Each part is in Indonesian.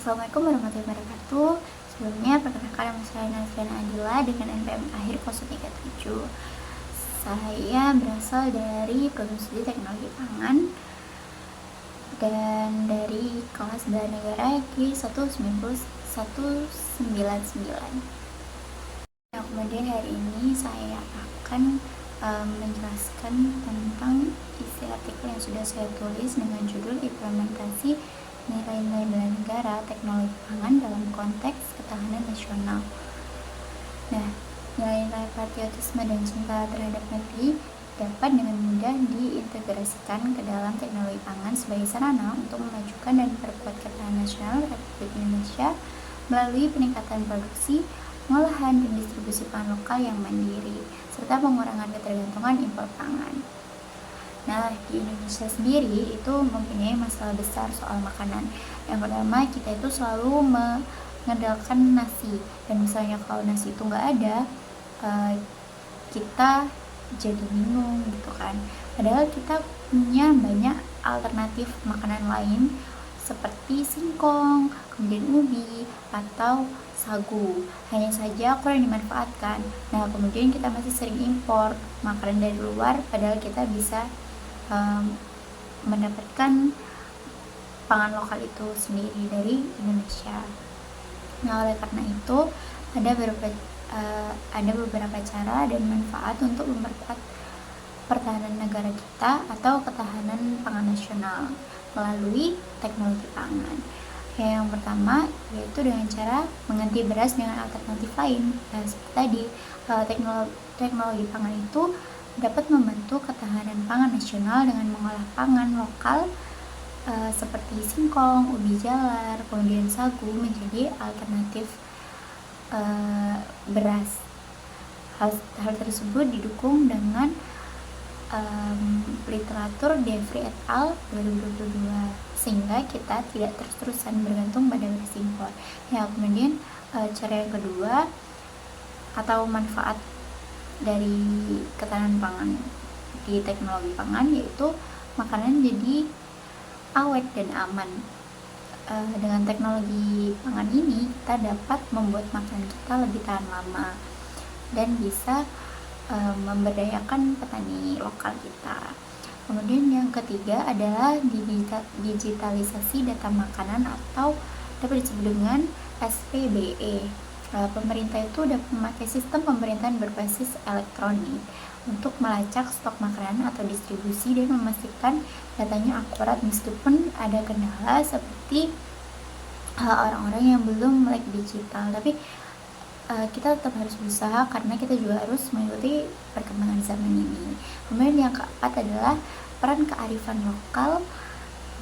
Assalamualaikum warahmatullahi wabarakatuh. Sebelumnya perkenalkan, nama saya Nazriana Adila dengan NPM akhir 037. Saya berasal dari Program Studi Teknologi Pangan dan dari kelas Bela Negara G19199. Nah, kemudian hari ini saya akan menjelaskan tentang isi artikel yang sudah saya tulis dengan judul Implementasi Nilai-nilai bela negara teknologi pangan dalam konteks ketahanan nasional. Nah, nilai-nilai patriotisme dan cinta terhadap negeri dapat dengan mudah diintegrasikan ke dalam teknologi pangan sebagai sarana untuk memajukan dan memperkuat ketahanan nasional Republik Indonesia melalui peningkatan produksi, pengolahan, dan distribusi pangan lokal yang mandiri, serta pengurangan ketergantungan impor pangan. Nah, di Indonesia sendiri itu mempunyai masalah besar soal makanan. Yang pertama, kita itu selalu mengandalkan nasi, dan misalnya kalau nasi itu nggak ada, kita jadi bingung gitu kan. Padahal kita punya banyak alternatif makanan lain seperti singkong, kemudian ubi, atau sagu. Hanya saja kurang dimanfaatkan. Nah, kemudian kita masih sering impor makanan dari luar, padahal kita bisa mendapatkan pangan lokal itu sendiri dari Indonesia. Nah, oleh karena itu ada beberapa cara dan manfaat untuk memperkuat pertahanan negara kita atau ketahanan pangan nasional melalui teknologi pangan. Yang pertama yaitu dengan cara mengganti beras dengan alternatif lain. Nah, seperti tadi, teknologi pangan itu dapat membantu ketahanan pangan nasional dengan mengolah pangan lokal seperti singkong, ubi jalar, kemudian sagu menjadi alternatif beras. Hal tersebut didukung dengan literatur Devry et al. 2022, sehingga kita tidak terus-terusan bergantung pada beras impor. Ya, kemudian cara yang kedua atau manfaat dari ketahanan pangan di teknologi pangan yaitu makanan jadi awet dan aman. Dengan teknologi pangan ini kita dapat membuat makanan kita lebih tahan lama dan bisa memberdayakan petani lokal kita. Kemudian yang ketiga adalah digitalisasi data makanan atau dapat disebut dengan SPBE. Pemerintah itu dapat memakai sistem pemerintahan berbasis elektronik untuk melacak stok makanan atau distribusi dan memastikan datanya akurat meskipun ada kendala seperti orang-orang yang belum melek digital. Tapi kita tetap harus berusaha karena kita juga harus mengikuti perkembangan zaman ini. Kemudian yang keempat adalah peran kearifan lokal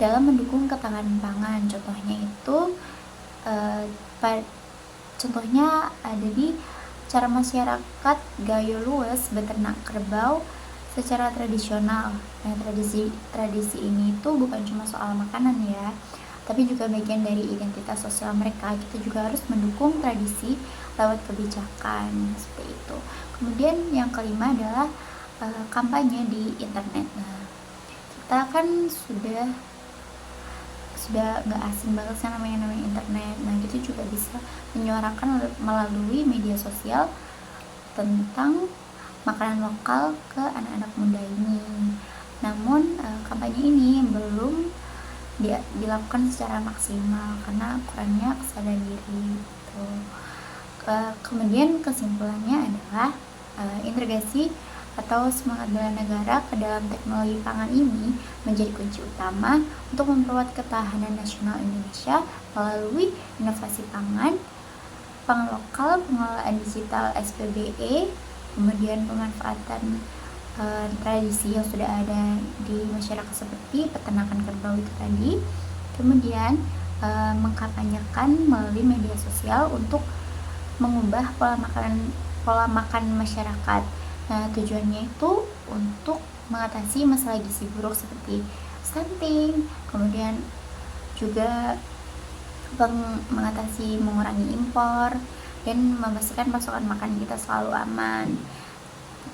dalam mendukung ketahanan pangan. Contohnya ada di cara masyarakat Gayo Luwes beternak kerbau secara tradisional. Nah, tradisi ini itu bukan cuma soal makanan ya, tapi juga bagian dari identitas sosial mereka. Kita juga harus mendukung tradisi lewat kebijakan seperti itu. Kemudian yang kelima adalah kampanye di internet. Nah, kita kan sudah nggak asing banget sih namanya internet. Nah, kita juga bisa menyuarakan melalui media sosial tentang makanan lokal ke anak-anak muda ini. Namun kampanye ini belum dilakukan secara maksimal karena kurangnya kesadaran diri gitu. Kemudian kesimpulannya adalah integrasi atau semangat bela negara ke dalam teknologi pangan ini menjadi kunci utama untuk memperkuat ketahanan nasional Indonesia melalui inovasi pangan lokal, pengelolaan digital SPBE, kemudian pemanfaatan tradisi yang sudah ada di masyarakat seperti peternakan kerbau itu tadi, kemudian mengkampanyekan melalui media sosial untuk mengubah pola makan masyarakat. Nah, tujuannya itu untuk mengatasi masalah gizi buruk seperti stunting, kemudian juga mengurangi impor dan memastikan pasokan makanan kita selalu aman.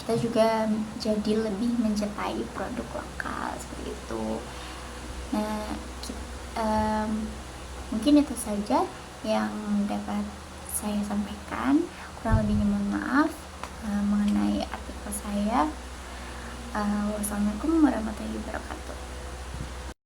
Kita juga jadi lebih mencintai produk lokal seperti itu. Nah, Mungkin itu saja yang dapat saya sampaikan. Kurang lebihnya mohon maaf mengenai artikel saya. Wassalamualaikum warahmatullahi wabarakatuh.